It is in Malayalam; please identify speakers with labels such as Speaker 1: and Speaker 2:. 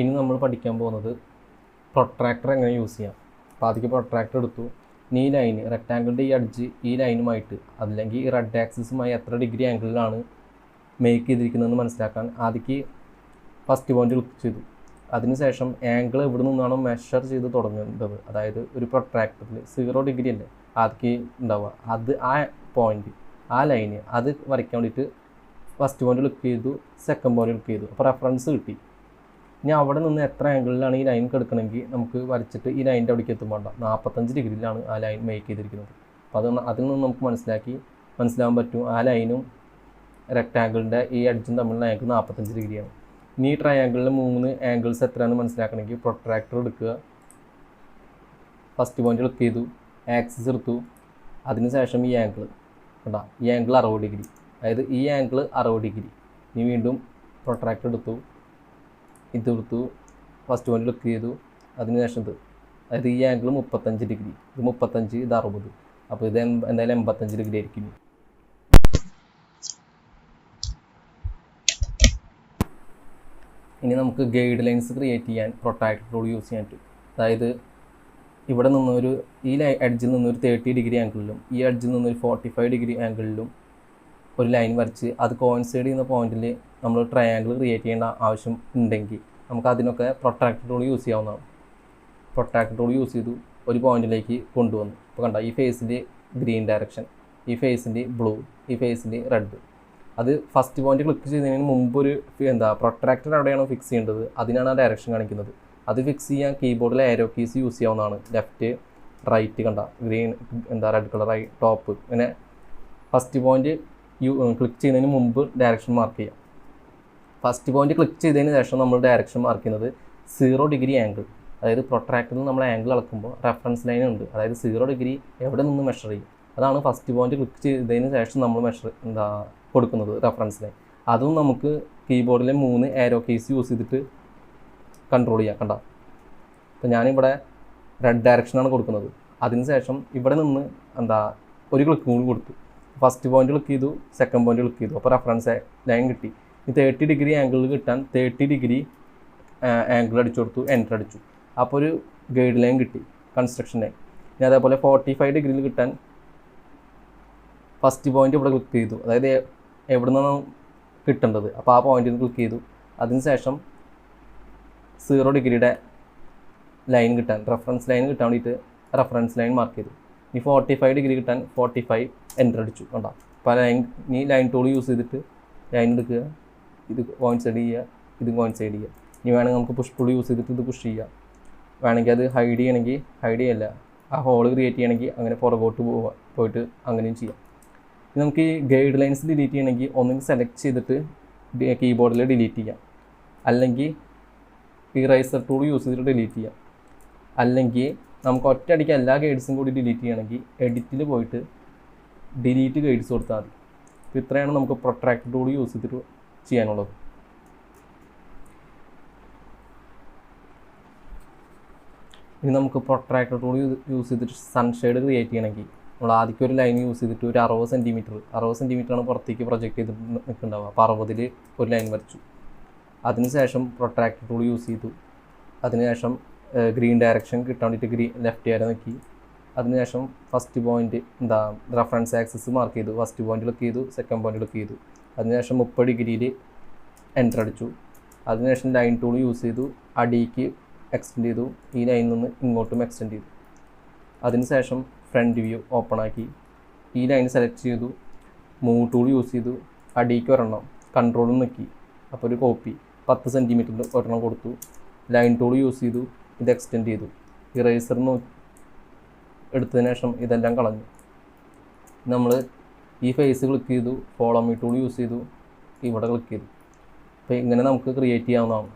Speaker 1: ഇനി നമ്മൾ പഠിക്കാൻ പോകുന്നത് പ്രൊട്രാക്ടർ എങ്ങനെ യൂസ് ചെയ്യാം. അപ്പോൾ ആദ്യം പ്രൊട്രാക്ടർ എടുത്തു. ഈ ലൈൻ റെക്റ്റാങ്കിളിൻ്റെ ഈ അഡ്ജ് ഈ ലൈനുമായിട്ട് അല്ലെങ്കിൽ ഈ റെഡ് ആക്സിസുമായി എത്ര ഡിഗ്രി ആംഗിളിലാണ് മേക്ക് ചെയ്തിരിക്കുന്നതെന്ന് മനസ്സിലാക്കാൻ ആദ്യം ഫസ്റ്റ് പോയിന്റ് ക്ലിക്ക് ചെയ്തു. അതിനുശേഷം ആംഗിൾ എവിടെ നിന്നാണോ മെഷർ ചെയ്ത് തുടങ്ങേണ്ടത്, അതായത് ഒരു പ്രൊട്രാക്ടറിൽ 0 ഡിഗ്രി അല്ലേ ആദ്യം ഉണ്ടാവുക, അത് ആ പോയിന്റ് ആ ലൈന് അത് വരയ്ക്കാൻ വേണ്ടിയിട്ട് ഫസ്റ്റ് പോയിന്റ് ക്ലിക്ക് ചെയ്തു, സെക്കൻഡ് പോയിന്റ് ക്ലിക്ക് ചെയ്തു. അപ്പോൾ റെഫറൻസ് കിട്ടി. ഇനി അവിടെ നിന്ന് എത്ര ആംഗിളിലാണ് ഈ ലൈൻ കിടക്കണമെങ്കിൽ നമുക്ക് വരച്ചിട്ട് ഈ ലൈനിൻ്റെ അവിടേക്ക് എത്തുമ്പോൾ 45 ഡിഗ്രിയിലാണ് ആ ലൈൻ മേക്ക് ചെയ്തിരിക്കുന്നത്. അപ്പോൾ അതിൽ നിന്ന് നമുക്ക് മനസ്സിലാവാൻ പറ്റും ആ ലൈനും റെക്റ്റാങ്കിളിൻ്റെ ഈ അഡ്ജും തമ്മിലുള്ള ആംഗിൾ 45 ഡിഗ്രിയാണ്. ഇനി ഈ ട്രയാങ്കിളിലെ 3 ആംഗിൾസ് എത്രയാണെന്ന് മനസ്സിലാക്കണമെങ്കിൽ പ്രൊട്രാക്ടർ എടുക്കുക, ഫസ്റ്റ് പോയിന്റ് ക്ലിക്ക് ചെയ്തു, ആക്സിസ് എടുത്തു, അതിനുശേഷം ഈ ആംഗിൾ കേട്ടോ, ഈ ആംഗിൾ 60 ഡിഗ്രി, അതായത് ഈ ആംഗിൾ 60 ഡിഗ്രി. ഇനി വീണ്ടും പ്രൊട്രാക്ടർ എടുത്തു, ഇതെടുത്തു, ഫസ്റ്റ് പോയിന്റ് ക്ലിക്ക് ചെയ്തു, അതിനുശേഷം ഇത്, അതായത് ഈ ആംഗിൾ 35 ഡിഗ്രി, ഇത് 35, ഇത് 60, അപ്പോൾ ഇത് എന്തായാലും 85 ഡിഗ്രി ആയിരിക്കും. ഇനി നമുക്ക് ഗൈഡ് ലൈൻസ് ക്രിയേറ്റ് ചെയ്യാൻ പ്രൊട്രാക്ടർ ടൂൾ യൂസ് ചെയ്യാൻ പറ്റും. അതായത് ഇവിടെ നിന്നൊരു ഈ എഡ്ജിൽ നിന്നൊരു 30 ഡിഗ്രി ആംഗിളിലും ഈ എഡ്ജിൽ നിന്നൊരു 45 ഡിഗ്രി ആംഗിളിലും ഒരു ലൈൻ വരച്ച് അത് കോയിൻസൈഡ് ചെയ്യുന്ന പോയിന്റിൽ നമ്മൾ ട്രയാങ്കിൾ ക്രിയേറ്റ് ചെയ്യേണ്ട ആവശ്യം ഉണ്ടെങ്കിൽ നമുക്ക് അതിനൊക്കെ പ്രൊട്രാക്ടർ ടൂൾ യൂസ് ചെയ്യാവുന്നതാണ്. പ്രൊട്രാക്ടർ ടൂൾ യൂസ് ചെയ്തു, ഒരു പോയിന്റിലേക്ക് കൊണ്ടുവന്നു. ഇപ്പോൾ കണ്ട ഈ ഫേസിൽ ഗ്രീൻ ഡയറക്ഷൻ, ഈ ഫേസിൽ ബ്ലൂ, ഈ ഫേസിൽ റെഡ്. അത് ഫസ്റ്റ് പോയിന്റ് ക്ലിക്ക് ചെയ്യുന്നതിന് മുമ്പ് ഒരു പ്രൊട്രാക്ടർ എവിടെയാണോ ഫിക്സ് ചെയ്യേണ്ടത് അതിനാണ് ആ ഡയറക്ഷൻ കാണിക്കുന്നത്. അത് ഫിക്സ് ചെയ്യാൻ കീബോർഡിൽ ആരോ കീസ് യൂസ് ചെയ്യാവുന്നതാണ്. ലെഫ്റ്റ് റൈറ്റ് കണ്ട ഗ്രീൻ റെഡ് കളറായി ടോപ്പ്, ഇങ്ങനെ ഫസ്റ്റ് പോയിന്റ് ക്ലിക്ക് ചെയ്യുന്നതിന് മുമ്പ് ഡയറക്ഷൻ മാർക്ക് ചെയ്യാം. ഫസ്റ്റ് പോയിന്റ് ക്ലിക്ക് ചെയ്തതിന് ശേഷം നമ്മൾ ഡയറക്ഷൻ മാർക്ക് ചെയ്യുന്നത് 0 ഡിഗ്രി ആംഗിൾ, അതായത് പ്രൊട്രാക്ടറിൽ നമ്മൾ ആംഗിൾ അളക്കുമ്പോൾ റെഫറൻസ് ലൈൻ ഉണ്ട്, അതായത് 0 ഡിഗ്രി എവിടെ നിന്ന് മെഷർ ചെയ്യും അതാണ് ഫസ്റ്റ് പോയിന്റ് ക്ലിക്ക് ചെയ്തതിന് ശേഷം നമ്മൾ കൊടുക്കുന്നത് റെഫറൻസ് ലൈൻ. അതും നമുക്ക് കീബോർഡിലെ 3 ആരോ കീസ് യൂസ് ചെയ്തിട്ട് കൺട്രോൾ ചെയ്യാം. കണ്ട, അപ്പോൾ ഞാനിവിടെ റെഡ് ഡയറക്ഷനാണ് കൊടുക്കുന്നത്. അതിനുശേഷം ഇവിടെ നിന്ന് ഒരു ക്ലിക്ക് കൂടി കൊടുത്തു, ഫസ്റ്റ് പോയിന്റ് ക്ലിക്ക് ചെയ്തു, സെക്കൻഡ് പോയിന്റ് ക്ലിക്ക് ചെയ്തു, അപ്പോൾ റെഫറൻസ് ലൈൻ കിട്ടി. ഈ 30 ഡിഗ്രി ആംഗിൾ കിട്ടാൻ 30 ഡിഗ്രി ആംഗിൾ അടിച്ചു കൊടുത്തു, എൻ്റർ അടിച്ചു, അപ്പോൾ ഒരു ഗൈഡ് ലൈൻ കിട്ടി, കൺസ്ട്രക്ഷൻ ലൈൻ. ഇനി അതേപോലെ 45 ഡിഗ്രിയിൽ കിട്ടാൻ ഫസ്റ്റ് പോയിന്റ് ഇവിടെ ക്ലിക്ക് ചെയ്തു, അതായത് എവിടെ നിന്നാണ് കിട്ടേണ്ടത് അപ്പോൾ ആ പോയിന്റിൽ ക്ലിക്ക് ചെയ്തു. അതിനുശേഷം 0 ഡിഗ്രിയുടെ ലൈൻ കിട്ടാൻ റെഫറൻസ് ലൈൻ കിട്ടാൻ വേണ്ടിയിട്ട് റെഫറൻസ് ലൈൻ മാർക്ക് ചെയ്തു. ഈ 45 ഡിഗ്രി കിട്ടാൻ 45 എൻ്റർ അടിച്ചു. കണ്ടോ, അപ്പോൾ ഈ ലൈൻ ടൂൾ യൂസ് ചെയ്തിട്ട് ലൈൻ എടുക്കുക, ഇത് കോയിൻസൈഡ് ചെയ്യുക, ഇത് കോയിൻസൈഡ് ചെയ്യുക. ഇനി വേണമെങ്കിൽ നമുക്ക് പുഷ് ടൂൾ യൂസ് ചെയ്തിട്ട് ഇത് പുഷ് ചെയ്യുക. വേണമെങ്കിൽ അത് ഹൈഡ് ചെയ്യണമെങ്കിൽ ഹൈഡ് ചെയ്യല്ല, ആ ഹോൾ ക്രിയേറ്റ് ചെയ്യണമെങ്കിൽ അങ്ങനെ പുറകോട്ട് പോയിട്ട് അങ്ങനെയും ചെയ്യാം. നമുക്ക് ഈ ഗൈഡ് ലൈൻസ് ഡിലീറ്റ് ചെയ്യണമെങ്കിൽ ഒന്നെങ്കിൽ സെലക്ട് ചെയ്തിട്ട് കീബോർഡിൽ ഡിലീറ്റ് ചെയ്യാം, അല്ലെങ്കിൽ ഇറേസർ ടൂൾ യൂസ് ചെയ്തിട്ട് ഡിലീറ്റ് ചെയ്യാം. അല്ലെങ്കിൽ നമുക്ക് ഒറ്റയടിക്ക് എല്ലാ ഗൈഡ്സും കൂടി ഡിലീറ്റ് ചെയ്യണമെങ്കിൽ എഡിറ്റിൽ പോയിട്ട് ഡിലീറ്റ് ഗൈഡ്സ് കൊടുത്താൽ മതി. അപ്പോൾ ഇത്രയാണ് നമുക്ക് പ്രൊട്രാക്ടർ ടൂൾ യൂസ് ചെയ്തിട്ട് ചെയ്യാനുള്ളത്. ഇനി നമുക്ക് പ്രൊട്രാക്ടർ ടൂൾ യൂസ് ചെയ്തിട്ട് സൺഷെയ്ഡ് ക്രിയേറ്റ് ചെയ്യണമെങ്കിൽ നമ്മൾ ആദ്യം ഒരു ലൈൻ യൂസ് ചെയ്തിട്ട് ഒരു 60 സെൻറ്റിമീറ്ററാണ് പുറത്തേക്ക് പ്രൊജക്റ്റ് ചെയ്തിട്ട് നിൽക്കുന്നുണ്ടാവുക. അപ്പോൾ 60-ൽ ഒരു ലൈൻ വരച്ചു. അതിനുശേഷം പ്രൊട്രാക്ടർ ടൂൾ യൂസ് ചെയ്തു. അതിനുശേഷം ഗ്രീൻ ഡയറക്ഷൻ കിട്ടാൻ വേണ്ടിയിട്ട് ലെഫ്റ്റ് ആരോ നോക്കി. അതിനുശേഷം first point reference axis mark ചെയ്തു, ഫസ്റ്റ് പോയിന്റ് ക്ലിക്ക് ചെയ്തു, സെക്കൻഡ് പോയിന്റ് ക്ലിക്ക് ചെയ്തു. അതിനുശേഷം 30 ഡിഗ്രിയിൽ എൻ്റർ അടിച്ചു. അതിനുശേഷം ലൈൻ ടൂൾ യൂസ് ചെയ്തു, അടിക്ക് എക്സ്റ്റെൻഡ് ചെയ്തു, ഈ ലൈനിൽ നിന്ന് ഇങ്ങോട്ടും എക്സ്റ്റെൻഡ് ചെയ്തു. അതിനുശേഷം ഫ്രണ്ട് വ്യൂ ഓപ്പൺ ആക്കി ഈ ലൈൻ സെലക്ട് ചെയ്തു, മൂവ് ടൂൾ യൂസ് ചെയ്തു, അടിക്ക് ഒരെണ്ണം കൺട്രോളും നിൽക്കി, അപ്പോൾ ഒരു കോപ്പി 10 സെൻറ്റിമീറ്ററിൽ ഒരെണ്ണം കൊടുത്തു. ലൈൻ ടൂൾ യൂസ് ചെയ്തു, ഇത് എക്സ്റ്റെൻഡ് ചെയ്തു, ഇറേസർ എടുത്തതിന് ശേഷം ഇതെല്ലാം കളഞ്ഞു. നമ്മൾ ഈ ഫേസ് ക്ലിക്ക് ചെയ്തു, ഫോളോ മീ ടൂൾ യൂസ് ചെയ്തു, ഇവിടെ ക്ലിക്ക് ചെയ്തു. അപ്പോൾ ഇങ്ങനെ നമുക്ക് ക്രിയേറ്റ് ചെയ്യാവുന്നതാണ്.